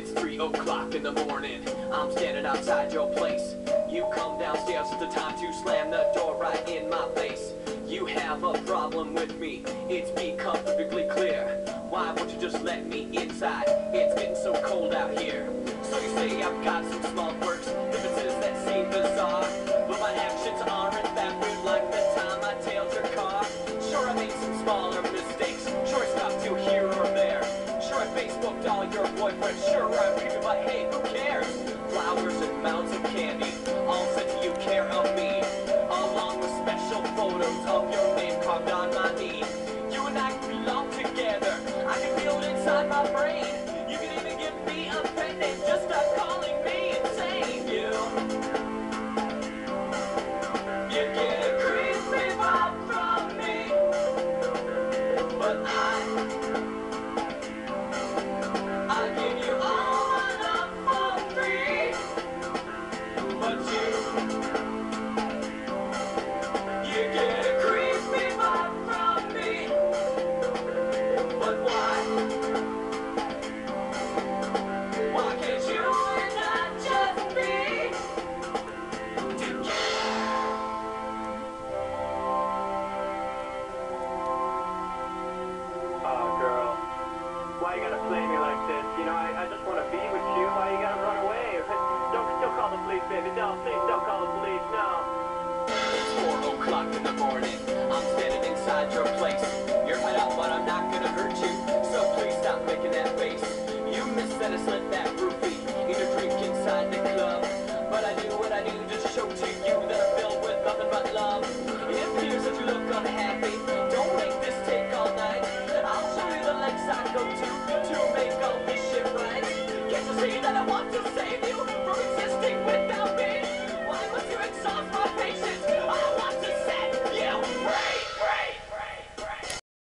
It's 3 o'clock in the morning. I'm standing outside your place. You come downstairs at the time to slam the door right in my face. You have a problem with me, it's become perfectly clear. Why won't you just let me inside? It's getting so cold out here.